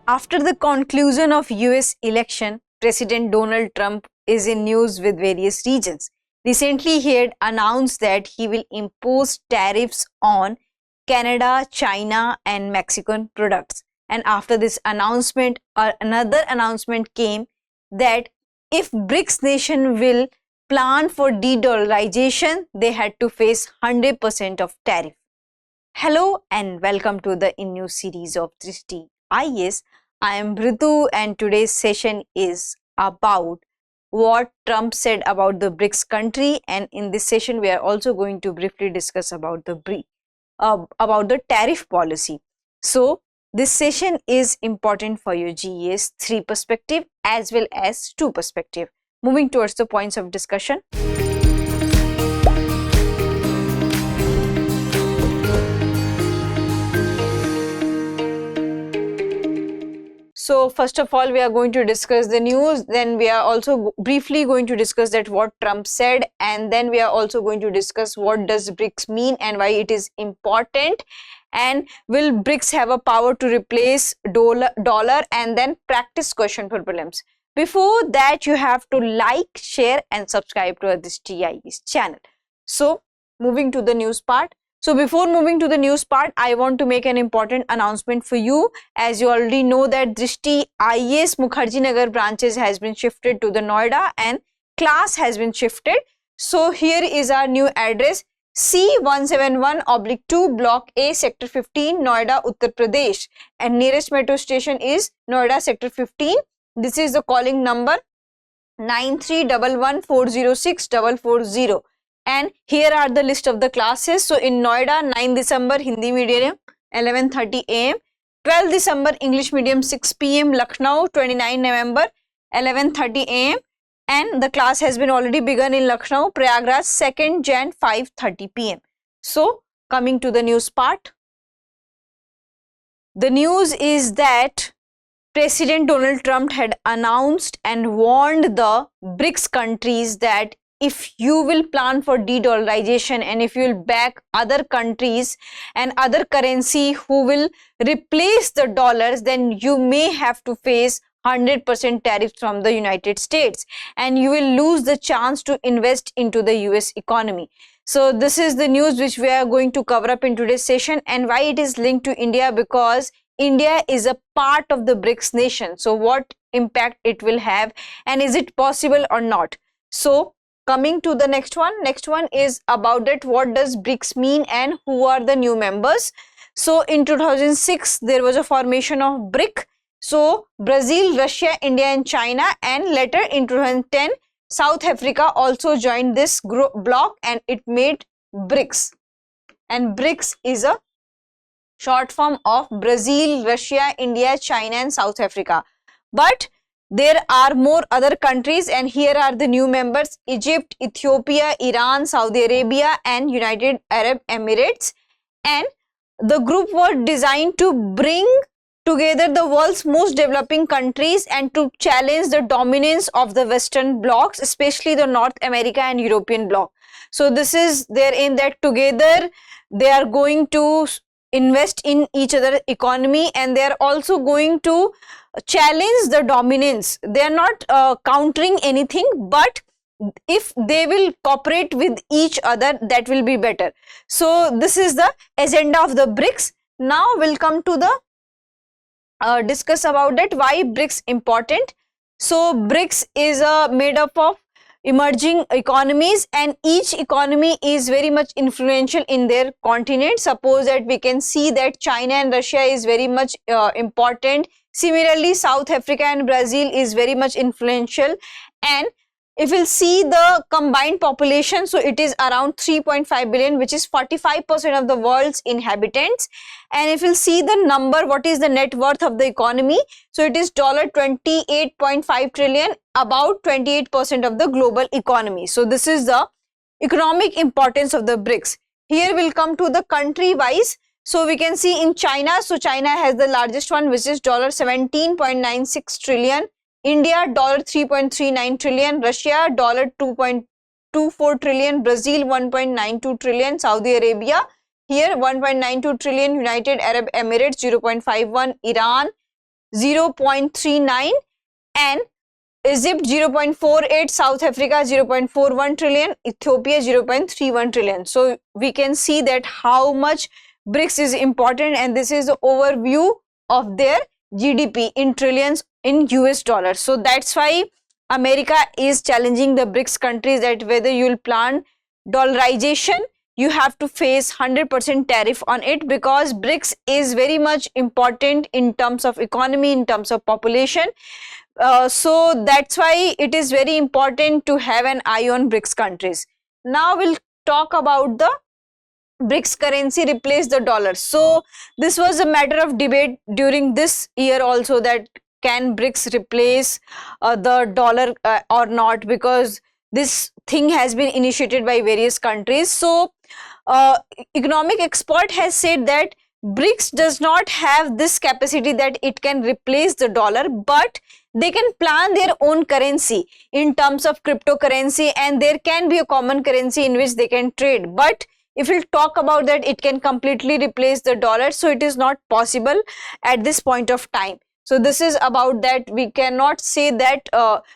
After the conclusion of US election, President Donald Trump is in news with various regions. Recently, he had announced that he will impose tariffs on Canada, China and Mexican products. And after this announcement, another announcement came that if BRICS nation will plan for de-dollarization, they had to face 100% of tariff. Hello and welcome to the InNews series of Drishti IAS. I am Ritu and today's session is about what Trump said about the BRICS country, and in this session we are also going to briefly discuss about the tariff policy. So this session is important for your GES 3 perspective as well as 2 perspective. Moving towards the points of discussion. So first of all, we are going to discuss the news, then we are also briefly going to discuss that what Trump said, and then we are also going to discuss what does BRICS mean and why it is important, and will BRICS have a power to replace dollar, and then practice question for prelims. Before that, you have to like, share and subscribe to this TIAS channel. So moving to the news part. So before moving to the news part, I want to make an important announcement for you. As you already know that Drishti IAS Mukherjee Nagar branches has been shifted to the Noida and class has been shifted. So here is our new address, C171/2 Block A Sector 15 Noida Uttar Pradesh, and nearest metro station is Noida Sector 15. This is the calling number 9311406440. And here are the list of the classes. So in Noida, 9 December Hindi medium 11:30 am, 12 December English medium 6 pm, Lucknow 29 November 11:30 am, and the class has been already begun in Lucknow, Prayagraj 2nd Jan 5:30 pm. So coming to the news part. The news is that President Donald Trump had announced and warned the BRICS countries that if you will plan for de-dollarization and if you will back other countries and other currency who will replace the dollars, then you may have to face 100% tariffs from the United States and you will lose the chance to invest into the US economy. So this is the news which we are going to cover up in today's session, and why it is linked to India, because India is a part of the BRICS nation. So what impact it will have and is it possible or not? So coming to the next one is about that what does BRICS mean and who are the new members. So in 2006 there was a formation of BRIC. So Brazil, Russia, India and China, and later in 2010 South Africa also joined this block and it made BRICS. And BRICS is a short form of Brazil, Russia, India, China and South Africa. But there are more other countries and here are the new members: Egypt, Ethiopia, Iran, Saudi Arabia and United Arab Emirates. And the group was designed to bring together the world's most developing countries and to challenge the dominance of the Western blocs, especially the North America and European bloc. So this is their aim, that together they are going to invest in each other's economy and they are also going to challenge the dominance. They are not countering anything, but if they will cooperate with each other, that will be better. So this is the agenda of the BRICS. Now we'll come to the discuss about that why BRICS important. So BRICS is made up of emerging economies and each economy is very much influential in their continent. Suppose that we can see that China and Russia is very much important. Similarly, South Africa and Brazil is very much influential, and if we'll see the combined population, so it is around 3.5 billion, which is 45% of the world's inhabitants. And if we'll see the number, what is the net worth of the economy, so it is $28.5 trillion, about 28% of the global economy. So this is the economic importance of the BRICS. Here we'll come to the country wise. So we can see in China, so China has the largest one, which is $17.96 trillion. India $3.39 trillion, Russia $2.24 trillion, Brazil 1.92 trillion, Saudi Arabia here 1.92 trillion, United Arab Emirates 0.51, Iran 0.39, and Egypt 0.48, South Africa 0.41 trillion, Ethiopia 0.31 trillion. So we can see that how much BRICS is important, and this is the overview of their GDP in trillions in US dollars. So that's why America is challenging the BRICS countries that whether you will plan dollarization, you have to face 100% tariff on it, because BRICS is very much important in terms of economy, in terms of population. So that's why it is very important to have an eye on BRICS countries. Now we'll talk about the BRICS currency replace the dollar. So this was a matter of debate during this year also, that can BRICS replace the dollar or not, because this thing has been initiated by various countries. So economic expert has said that BRICS does not have this capacity that it can replace the dollar, but they can plan their own currency in terms of cryptocurrency, and there can be a common currency in which they can trade. But if we talk about that, it can completely replace the dollar, so it is not possible at this point of time. So this is about that. We cannot say that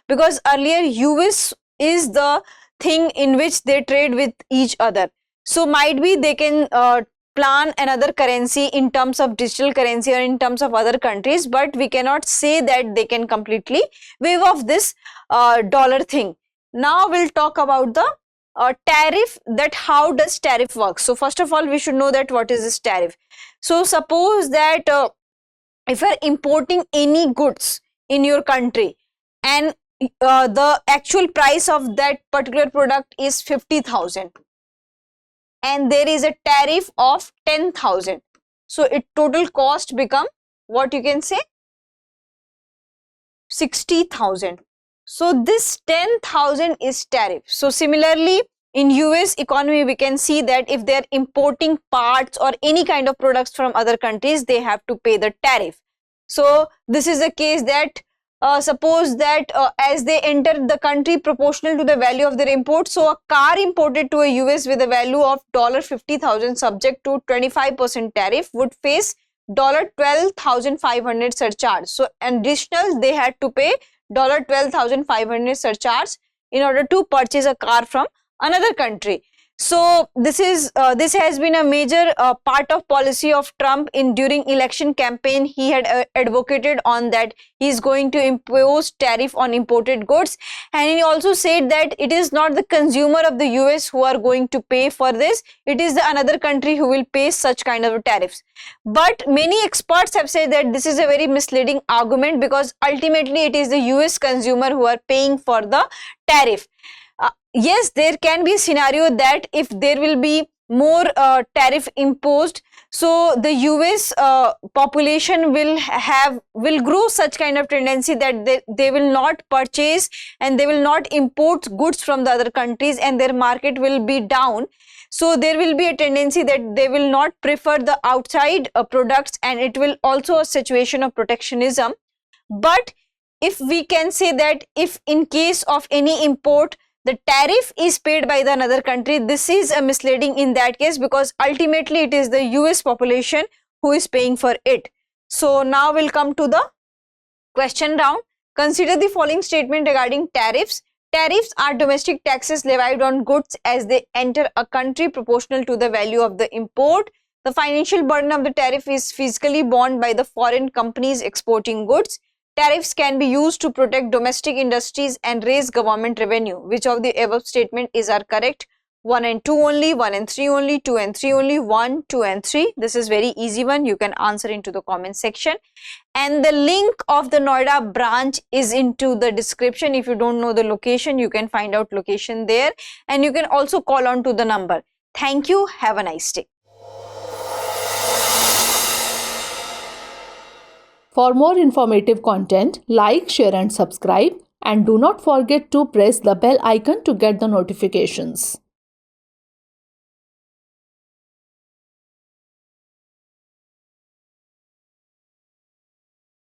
because earlier US is the thing in which they trade with each other. So might be they can plan another currency in terms of digital currency or in terms of other countries, but we cannot say that they can completely waive off this dollar thing. Now we'll talk about the tariff, that how does tariff work. So first of all, we should know that what is this tariff. So suppose that if you are importing any goods in your country, and the actual price of that particular product is 50,000, and there is a tariff of 10,000, so it total cost become what you can say 60,000. So this 10,000 is tariff. So similarly in US economy, we can see that if they are importing parts or any kind of products from other countries, they have to pay the tariff. So this is the case that suppose that as they enter the country proportional to the value of their import, so a car imported to a US with a value of $50,000 subject to 25% tariff would face $12,500 surcharge. So additional they had to pay $12,500 surcharge in order to purchase a car from another country. So this has been a major part of policy of Trump in during election campaign. He had advocated on that he is going to impose tariff on imported goods, and he also said that it is not the consumer of the US who are going to pay for this, it is the another country who will pay such kind of tariffs. But many experts have said that this is a very misleading argument, because ultimately it is the US consumer who are paying for the tariff. Yes, there can be a scenario that if there will be more tariff imposed, so the US population will grow such kind of tendency that they will not purchase and they will not import goods from the other countries, and their market will be down. So there will be a tendency that they will not prefer the outside products, and it will also a situation of protectionism. But if we can say that if in case of any import the tariff is paid by the another country, this is a misleading in that case, because ultimately it is the US population who is paying for it. So now we'll come to the question round. Consider the following statement regarding tariffs. Tariffs are domestic taxes levied on goods as they enter a country proportional to the value of the import. The financial burden of the tariff is physically borne by the foreign companies exporting goods. Tariffs can be used to protect domestic industries and raise government revenue. Which of the above statement is correct? 1 and 2 only, 1 and 3 only, 2 and 3 only, 1, 2 and 3. This is very easy one. You can answer into the comment section. And the link of the Noida branch is into the description. If you don't know the location, you can find out location there. And you can also call on to the number. Thank you. Have a nice day. For more informative content, like, share and subscribe, and do not forget to press the bell icon to get the notifications.